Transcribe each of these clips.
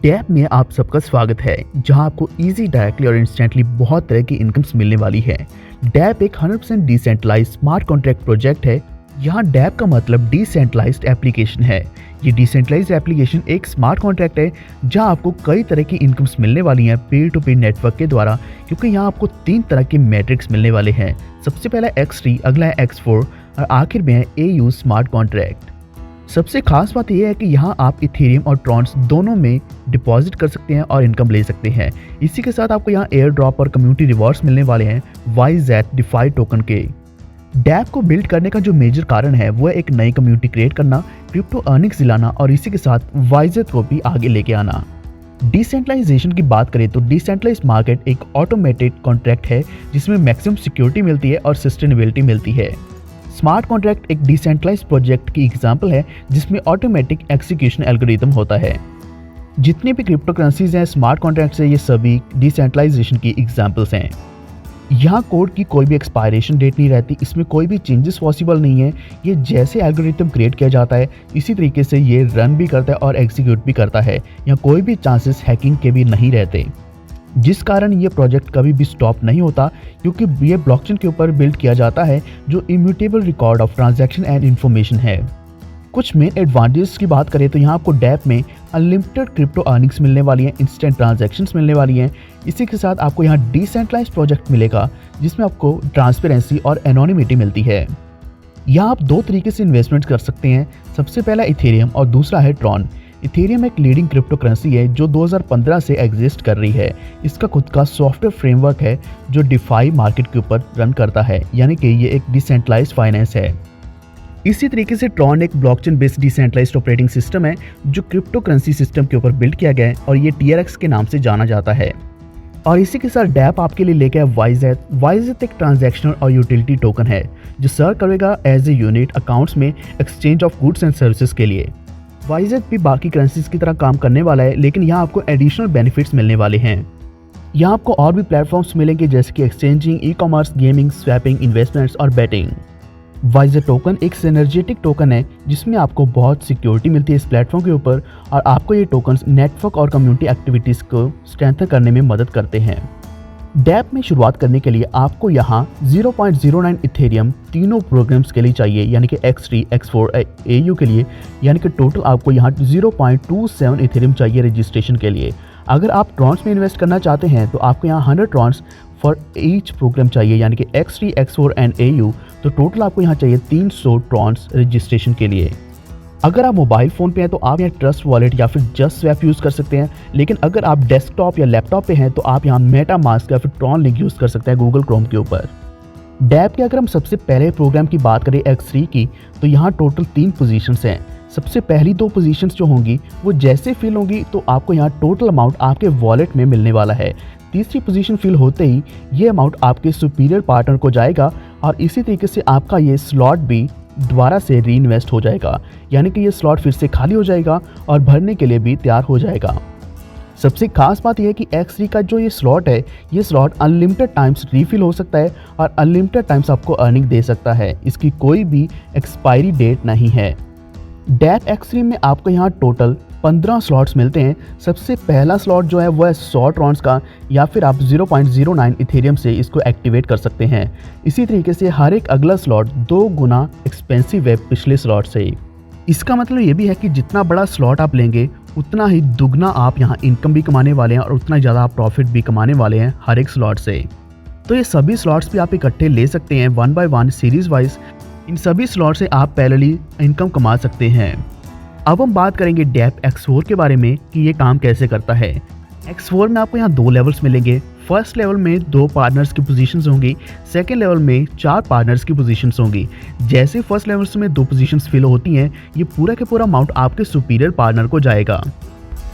Dab में आप सबका स्वागत है, जहां आपको इजी, डायरेक्टली और इंस्टेंटली बहुत तरह की इनकम्स मिलने वाली है। डैप एक 100% डिसेंट्रलाइज्ड स्मार्ट कॉन्ट्रैक्ट प्रोजेक्ट है। यहाँ डैप का मतलब डिसेंट्रलाइज्ड एप्लीकेशन है। ये डिसेंट्रलाइज्ड एप्लीकेशन एक स्मार्ट कॉन्ट्रैक्ट है जहां आपको कई तरह की इनकम्स मिलने वाली हैं पीयर टू पीयर नेटवर्क के द्वारा, क्योंकि यहाँ आपको 3 तरह के मैट्रिक्स मिलने वाले हैं। सबसे पहला X3, अगला है X4 और आखिर में है AU स्मार्ट कॉन्ट्रैक्ट। सबसे खास बात यह है कि यहाँ आप इथेरियम और ट्रॉन्स दोनों में डिपॉजिट कर सकते हैं और इनकम ले सकते हैं। इसी के साथ आपको यहाँ एयर ड्रॉप और कम्युनिटी रिवॉर्ड्स मिलने वाले हैं YZ डिफाई टोकन के। डैप को बिल्ड करने का जो मेजर कारण है वो है एक नई कम्युनिटी क्रिएट करना, क्रिप्टो अर्निंग्स दिलाना और इसी के साथ YZ को भी आगे लेके आना। डिसेंट्रलाइजेशन की बात करें तो डिसेंट्रलाइज्ड मार्केट एक ऑटोमेटेड कॉन्ट्रैक्ट है जिसमें मैक्सिमम सिक्योरिटी मिलती है और सस्टेनेबिलिटी मिलती है। स्मार्ट कॉन्ट्रैक्ट एक डिसेंट्रलाइज्ड प्रोजेक्ट की एग्जांपल है जिसमें ऑटोमेटिक एग्जीक्यूशन एल्गोरिथम होता है। जितनी भी क्रिप्टो करेंसीज हैं स्मार्ट कॉन्ट्रैक्ट से, ये सभी डिसेंट्रलाइजेशन की एग्जांपल्स हैं। यहाँ कोड की कोई भी एक्सपायरेशन डेट नहीं रहती, इसमें कोई भी चेंजेस पॉसिबल नहीं है। ये जैसे एल्गोरिथम क्रिएट किया जाता है इसी तरीके से ये रन भी करता है और एग्जीक्यूट भी करता है। यहाँ कोई भी चांसेस हैकिंग के भी नहीं रहते, जिस कारण ये प्रोजेक्ट कभी भी स्टॉप नहीं होता, क्योंकि ये ब्लॉकचेन के ऊपर बिल्ड किया जाता है जो immutable record of transaction and information है। कुछ मेन एडवांटेजेस की बात करें तो यहाँ आपको डैप में अनलिमिटेड क्रिप्टो अर्निंग्स मिलने वाली हैं, इंस्टेंट ट्रांजैक्शंस मिलने वाली हैं। इसी के साथ आपको यहाँ डिसेंट्रलाइज्ड प्रोजेक्ट मिलेगा जिसमें आपको ट्रांसपेरेंसी और एनोनिमिटी मिलती है। यहाँ आप 2 तरीके से इन्वेस्टमेंट कर सकते हैं। सबसे पहला इथेरियम और दूसरा है ट्रॉन। इथेरियम एक लीडिंग क्रिप्टो करेंसी है जो 2015 से एग्जिस्ट कर रही है। इसका खुद का सॉफ्टवेयर फ्रेमवर्क है जो डिफाई मार्केट के ऊपर रन करता है, यानी कि ये एक डिसेंट्रलाइज्ड फाइनेंस है। इसी तरीके से ट्रॉन एक blockchain based decentralized operating system है जो क्रिप्टो करेंसी सिस्टम के ऊपर बिल्ड किया गया है और ये TRX के नाम से जाना जाता है। और इसी के साथ डैप आपके लिए लेके आया YZ। YZ एक ट्रांजैक्शनल और यूटिलिटी टोकन है जो सर्व करेगा एज ए यूनिट अकाउंट्स में exchange of goods and services के लिए। YZ भी बाकी करेंसीज की तरह काम करने वाला है, लेकिन यहाँ आपको एडिशनल बेनिफिट्स मिलने वाले हैं। यहाँ आपको और भी प्लेटफॉर्म्स मिलेंगे जैसे कि exchanging, e-commerce, gaming, swapping, investments और बेटिंग। YZ टोकन एक सिनर्जेटिक टोकन है जिसमें आपको बहुत सिक्योरिटी मिलती है इस प्लेटफॉर्म के ऊपर, और आपको ये टोकन्स नेटवर्क और कम्युनिटी एक्टिविटीज़ को स्ट्रेंथन करने में मदद करते हैं। डैप में शुरुआत करने के लिए आपको यहाँ 0.09 इथेरियम तीनों प्रोग्राम्स के लिए चाहिए, यानी कि X3, X4, AU के लिए, यानी कि टोटल आपको यहाँ 0.27 इथेरियम चाहिए रजिस्ट्रेशन के लिए। अगर आप ट्रॉन्स में इन्वेस्ट करना चाहते हैं तो आपको यहाँ 100 ट्रॉन्स फॉर ईच प्रोग्राम चाहिए, यानी कि X3, X4 एंड AU। तो टोटल आपको यहाँ चाहिए 300 ट्रॉन्स रजिस्ट्रेशन के लिए। अगर आप मोबाइल फ़ोन पे हैं तो आप यहाँ ट्रस्ट वॉलेट या फिर जस्ट स्वैप यूज़ कर सकते हैं, लेकिन अगर आप डेस्कटॉप या लैपटॉप पे हैं तो आप यहाँ मेटामास्क या फिर ट्रॉन लिंक यूज़ कर सकते हैं गूगल क्रोम के ऊपर। डैप के अगर हम सबसे पहले प्रोग्राम की बात करें X3 की, तो यहाँ टोटल 3 पोजीशंस हैं। सबसे पहली 2 पोजीशंस जो होंगी वो जैसे फिल होंगी तो आपको यहाँ टोटल अमाउंट आपके वॉलेट में मिलने वाला है। तीसरी पोजीशन फिल होते ही ये अमाउंट आपके सुपीरियर पार्टनर को जाएगा और इसी तरीके से आपका ये स्लॉट भी दोबारा से री इन्वेस्ट हो जाएगा, यानी कि ये स्लॉट फिर से खाली हो जाएगा और भरने के लिए भी तैयार हो जाएगा। सबसे खास बात यह है कि X3 का जो ये स्लॉट है, ये स्लॉट अनलिमिटेड टाइम्स रीफिल हो सकता है और अनलिमिटेड टाइम्स आपको अर्निंग दे सकता है। इसकी कोई भी एक्सपायरी डेट नहीं है। डैप X3 में आपको यहाँ टोटल 15 स्लॉट्स मिलते हैं। सबसे पहला स्लॉट जो है वो है 100 ट्रॉन्स का, या फिर आप 0.09 इथेरियम से इसको एक्टिवेट कर सकते हैं। इसी तरीके से हर एक अगला स्लॉट 2 गुना एक्सपेंसिव है पिछले स्लॉट से। इसका मतलब ये भी है कि जितना बड़ा स्लॉट आप लेंगे उतना ही दुगना आप यहाँ इनकम भी कमाने वाले हैं और उतना ही ज़्यादा आप प्रॉफिट भी कमाने वाले हैं हर एक स्लॉट से। तो ये सभी स्लॉट्स भी आप इकट्ठे ले सकते हैं 1 by 1 सीरीज वाइज। इन सभी स्लॉट से आप पैरेलली इनकम कमा सकते हैं। अब हम बात करेंगे डैप X4 के बारे में कि ये काम कैसे करता है। X4 में आपको यहाँ 2 लेवल्स मिलेंगे। फर्स्ट लेवल में 2 पार्टनर्स की पोजीशंस होंगी, सेकंड लेवल में 4 पार्टनर्स की पोजीशंस होंगी। जैसे फर्स्ट लेवल्स में 2 पोजीशंस फिल होती हैं, ये पूरा के पूरा अमाउंट आपके सुपीरियर पार्टनर को जाएगा।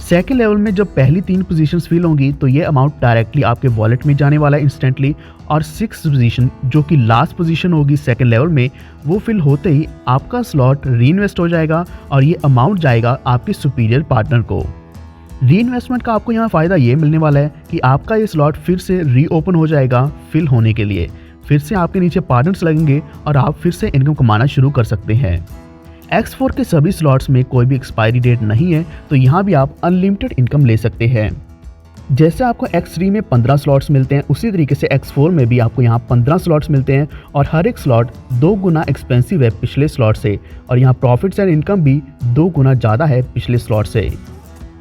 सेकंड लेवल में जब पहली 3 पोजीशंस फिल होंगी तो ये अमाउंट डायरेक्टली आपके वॉलेट में जाने वाला है इंस्टेंटली, और 6th पोजीशन जो कि लास्ट पोजीशन होगी सेकंड लेवल में, वो फिल होते ही आपका स्लॉट री इन्वेस्ट हो जाएगा और ये अमाउंट जाएगा आपके सुपीरियर पार्टनर को। री इन्वेस्टमेंट का आपको यहाँ फ़ायदा ये मिलने वाला है कि आपका ये स्लॉट फिर से री ओपन हो जाएगा फिल होने के लिए। फिर से आपके नीचे पार्टनर्स लगेंगे और आप फिर से इनकम कमाना शुरू कर सकते हैं। X4 के सभी स्लॉट्स में कोई भी एक्सपायरी डेट नहीं है, तो यहाँ भी आप अनलिमिटेड इनकम ले सकते हैं। जैसे आपको X3 में 15 स्लॉट्स मिलते हैं, उसी तरीके से X4 में भी आपको यहाँ 15 स्लॉट्स मिलते हैं और हर एक स्लॉट 2 गुना एक्सपेंसिव है पिछले स्लॉट से, और यहाँ प्रॉफिट्स एंड इनकम भी 2 गुना ज़्यादा है पिछले स्लॉट से।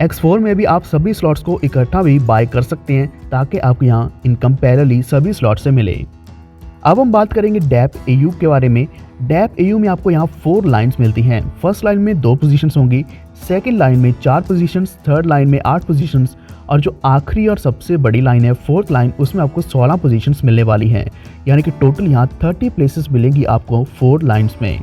X4 में भी आप सभी स्लॉट्स को इकट्ठा भी बाय कर सकते हैं ताकि आपको यहाँ इनकम पैरेलली सभी स्लॉट से मिले। अब हम बात करेंगे डैप एयू के बारे में। डैप एयू में आपको यहाँ 4 लाइन्स मिलती हैं। फर्स्ट लाइन में 2 पोजीशंस होंगी, सेकंड लाइन में 4 पोजीशंस, थर्ड लाइन में 8 पोजीशंस, और जो आखिरी और सबसे बड़ी लाइन है फोर्थ लाइन, उसमें आपको 16 पोजीशंस मिलने वाली हैं। यानी कि टोटल यहाँ 30 प्लेसेस मिलेंगी आपको 4 लाइन्स में।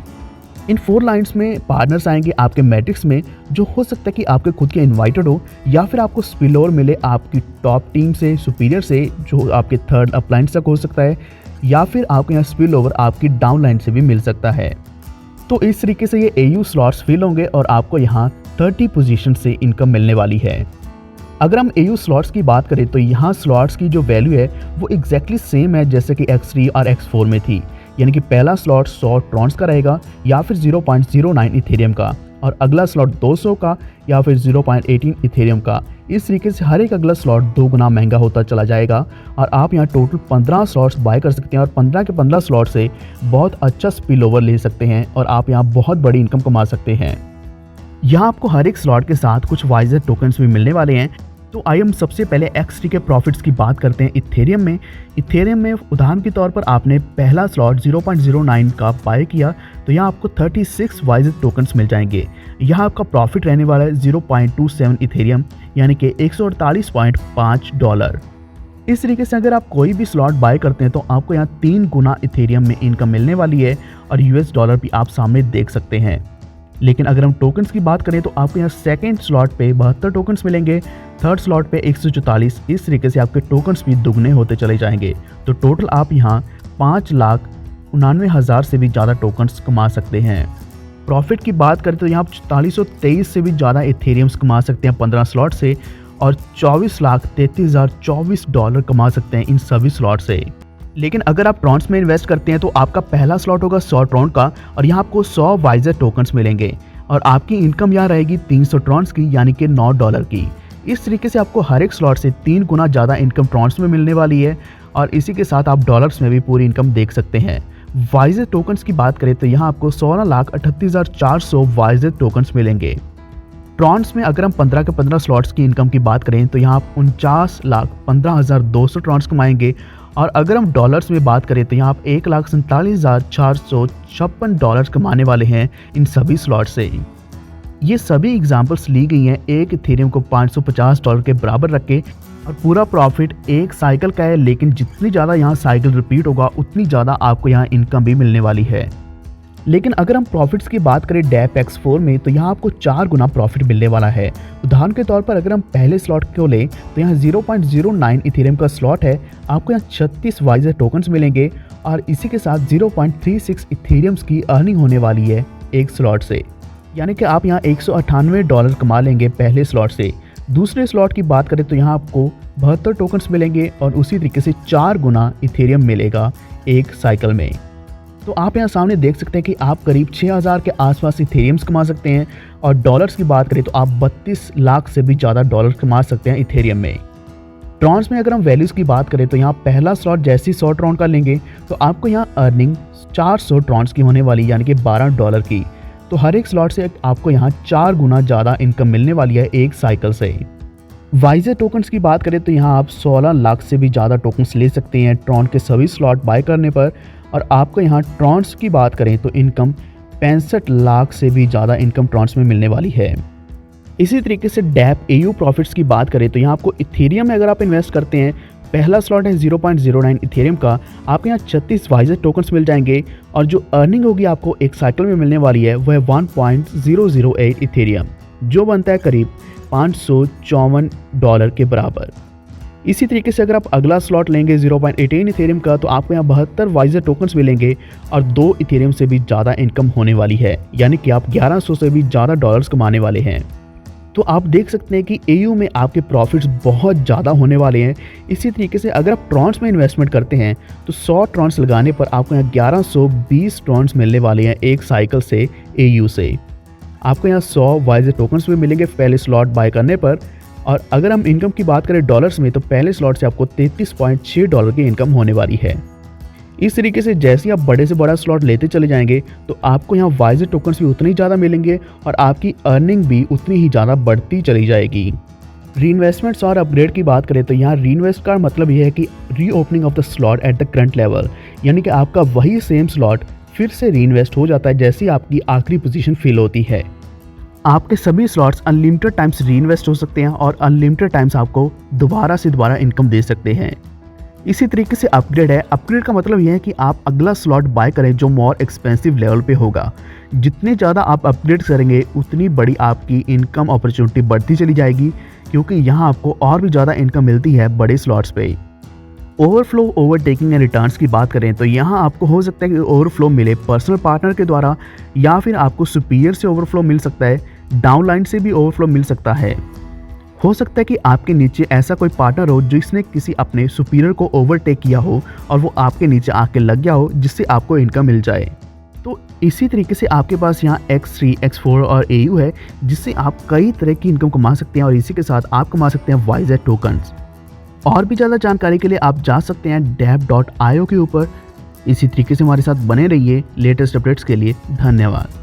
इन 4 लाइन्स में पार्टनर्स आएंगे आपके मैट्रिक्स में, जो हो सकता है कि आपके खुद के इन्वाइटेड हो या फिर आपको स्पिल ओवर मिले आपकी टॉप टीम से, सुपीरियर से, जो आपके थर्ड अपलाइन तक हो सकता है, या फिर आपको यहाँ स्पिल ओवर आपकी डाउन लाइन से भी मिल सकता है। तो इस तरीके से ये एयू स्लॉट्स फिल होंगे और आपको यहाँ 30 पोजीशन से इनकम मिलने वाली है। अगर हम एयू स्लॉट्स की बात करें तो यहाँ स्लॉट्स की जो वैल्यू है वो एग्जैक्टली सेम है जैसे कि X3 और X4 में थी। यानी कि पहला स्लॉट 100 ट्रॉन्स का रहेगा या फिर 0.09 इथेरियम का, और अगला स्लॉट 200 का या फिर 0.18 इथेरियम का। इस तरीके से हर एक अगला स्लॉट 2 गुना महंगा होता चला जाएगा और आप यहाँ टोटल 15 स्लॉट्स बाय कर सकते हैं और 15 के 15 स्लॉट से बहुत अच्छा स्पिल ओवर ले सकते हैं और आप यहाँ बहुत बड़ी इनकम कमा सकते हैं। यहाँ आपको हर एक स्लॉट के साथ कुछ वाइजर टोकन्स भी मिलने वाले हैं। तो आइए हम सबसे पहले X3 के प्रॉफिट्स की बात करते हैं। इथेरियम में उदाहरण के तौर पर आपने पहला स्लॉट 0.09 का बाय किया तो यहाँ आपको 36 वाइजर टोकन्स मिल जाएंगे। यहाँ आपका प्रॉफिट रहने वाला है 0.27 इथेरियम, यानी कि $148.5। इस तरीके से अगर आप कोई भी स्लॉट बाय करते हैं तो आपको यहाँ 3 गुना इथेरियम में इनकम मिलने वाली है और $, भी आप सामने देख सकते हैं। लेकिन अगर हम टोकन्स की बात करें तो आपको यहाँ सेकंड स्लॉट पे 72 टोकन्स मिलेंगे, थर्ड स्लॉट पे 144। इस तरीके से आपके टोकन्स भी दुगने होते चले जाएंगे। तो टोटल आप यहाँ 5,99,000 से भी ज़्यादा टोकन्स कमा सकते हैं। प्रॉफिट की बात करें तो यहाँ 4423 से भी ज़्यादा इथेरियम्स कमा सकते हैं 15 स्लॉट से, और $24,33,024 कमा सकते हैं इन सभी स्लॉट से। लेकिन अगर आप ट्रॉन्स में इन्वेस्ट करते हैं तो आपका पहला स्लॉट होगा 100 ट्रॉन का और यहाँ आपको 100 वाइजर टोकन्स मिलेंगे और आपकी इनकम यहाँ रहेगी 300 ट्रॉन्स की, यानी कि $9 की। इस तरीके से आपको हर एक स्लॉट से 3 गुना ज़्यादा इनकम ट्रॉन्स में मिलने वाली है और इसी के साथ आप डॉलर्स में भी पूरी इनकम देख सकते हैं। वाइजर टोकन्स की बात करें तो यहाँ आपको 16,38,400 वाइजर टोकन्स मिलेंगे। ट्रॉन्स में अगर हम 15 के 15 स्लॉट्स की इनकम की बात करें तो यहाँ आप 49,15,200 ट्रॉन्स कमाएंगे, और अगर हम डॉलर्स में बात करें तो यहाँ आप $1,47,456 कमाने वाले हैं इन सभी स्लॉट से। ये सभी एग्जांपल्स ली गई हैं एक इथेरियम को $550 के बराबर रख के, और पूरा प्रॉफिट एक साइकिल का है। लेकिन जितनी ज़्यादा यहाँ साइकिल रिपीट होगा उतनी ज़्यादा आपको यहाँ इनकम भी मिलने वाली है। लेकिन अगर हम प्रॉफिट्स की बात करें डैप X4 में तो यहाँ आपको 4 गुना प्रॉफिट मिलने वाला है। उदाहरण के तौर पर अगर हम पहले स्लॉट को लें तो यहाँ 0.09 इथेरियम का स्लॉट है, आपको यहाँ 36 वाइजर टोकन्स मिलेंगे और इसी के साथ 0.36 इथेरियम्स की अर्निंग होने वाली है एक स्लॉट से, यानी कि आप यहाँ $198 कमा लेंगे पहले स्लॉट से। दूसरे स्लॉट की बात करें तो यहाँ आपको 72 टोकन्स मिलेंगे और उसी तरीके से 4 गुना इथेरियम मिलेगा एक साइकिल में। तो आप यहाँ सामने देख सकते हैं कि आप करीब 6,000 के आसपास इथेरियम्स कमा सकते हैं, और डॉलर्स की बात करें तो आप 32 लाख से भी ज़्यादा डॉलर कमा सकते हैं इथेरियम में। ट्रॉन्स में अगर हम वैल्यूज़ की बात करें तो यहाँ पहला स्लॉट जैसे ही 100 ट्रॉन का लेंगे तो आपको यहाँ अर्निंग 400 ट्रॉन्स की होने वाली, यानी कि $12 की। तो हर एक स्लॉट से आपको यहाँ 4 गुना ज़्यादा इनकम मिलने वाली है एक साइकिल से। वाइजर टोकन्स की बात करें तो यहाँ आप 16 लाख से भी ज़्यादा टोकन्स ले सकते हैं ट्रॉन के सभी स्लॉट बाय करने पर, और आपको यहाँ ट्रॉन्स की बात करें तो इनकम 65 लाख से भी ज़्यादा इनकम ट्रॉन्स में मिलने वाली है। इसी तरीके से डैप एयू प्रॉफिट्स की बात करें तो यहाँ आपको इथेरियम में अगर आप इन्वेस्ट करते हैं, पहला स्लॉट है 0.09 इथेरियम का, आपको यहाँ 36 वाइजर टोकन्स मिल जाएंगे और जो अर्निंग होगी आपको एक साइकिल में मिलने वाली है वह 1.008 इथेरियम, जो बनता है करीब $554 के बराबर। इसी तरीके से अगर आप अगला स्लॉट लेंगे 0.18 इथेरियम का तो आपको यहाँ 72 वाइजर टोकन्स मिलेंगे और 2 इथेरियम से भी ज़्यादा इनकम होने वाली है, यानी कि आप 1100 से भी ज़्यादा डॉलर्स कमाने वाले हैं। तो आप देख सकते हैं कि एयू में आपके प्रॉफिट्स बहुत ज़्यादा होने वाले हैं। इसी तरीके से अगर आप ट्रॉन्स में इन्वेस्टमेंट करते हैं तो 100 ट्रॉन्स लगाने पर आपको यहाँ 1120 ट्रॉन्स मिलने वाले हैं एक साइकिल से एयू से। आपको यहाँ 100 वाइज टोकन्स भी मिलेंगे पहले स्लॉट बाय करने पर। और अगर हम इनकम की बात करें डॉलर्स में तो पहले स्लॉट से आपको $33.6 की इनकम होने वाली है। इस तरीके से जैसे ही आप बड़े से बड़ा स्लॉट लेते चले जाएंगे तो आपको यहाँ वाइज टोकन्स भी उतने ही ज़्यादा मिलेंगे और आपकी अर्निंग भी उतनी ही ज़्यादा बढ़ती चली जाएगी। रीइन्वेस्टमेंट्स और अपग्रेड की बात करें तो यहाँ रीइन्वेस्ट का मतलब यह है कि reopening of the slot at the current level, यानी कि आपका वही सेम स्लॉट फिर से रीइन्वेस्ट हो जाता है जैसे ही आपकी आखिरी पोजीशन फिल होती है। आपके सभी स्लॉट्स अनलिमिटेड टाइम्स रीइन्वेस्ट हो सकते हैं और अनलिमिटेड टाइम्स आपको दोबारा से दोबारा इनकम दे सकते हैं। इसी तरीके से अपग्रेड है। अपग्रेड का मतलब यह है कि आप अगला स्लॉट बाय करें जो मोर एक्सपेंसिव लेवल पे होगा। जितने ज़्यादा आप अपग्रेड करेंगे उतनी बड़ी आपकी इनकम अपॉर्चुनिटी बढ़ती चली जाएगी, क्योंकि यहाँ आपको और भी ज़्यादा इनकम मिलती है बड़े स्लॉट्स पे। ओवरफ्लो, ओवरटेकिंग एंड रिटर्न्स की बात करें तो यहाँ आपको हो सकता है कि ओवरफ्लो मिले पर्सनल पार्टनर के द्वारा, या फिर आपको सुपीरियर से ओवरफ्लो मिल सकता है, डाउनलाइन से भी ओवरफ्लो मिल सकता है। हो सकता है कि आपके नीचे ऐसा कोई पार्टनर हो जिसने किसी अपने सुपीरियर को ओवरटेक किया हो और वो आपके नीचे आके लग गया हो, जिससे आपको इनकम मिल जाए। तो इसी तरीके से आपके पास यहाँ X3, X4 और AU है, जिससे आप कई तरह की इनकम कमा सकते हैं और इसी के साथ आप कमा सकते हैं वाइज टोकन्स। और भी ज़्यादा जानकारी के लिए आप जा सकते हैं dap.io के ऊपर। इसी तरीके से हमारे साथ बने रहिए लेटेस्ट अपडेट्स के लिए। धन्यवाद।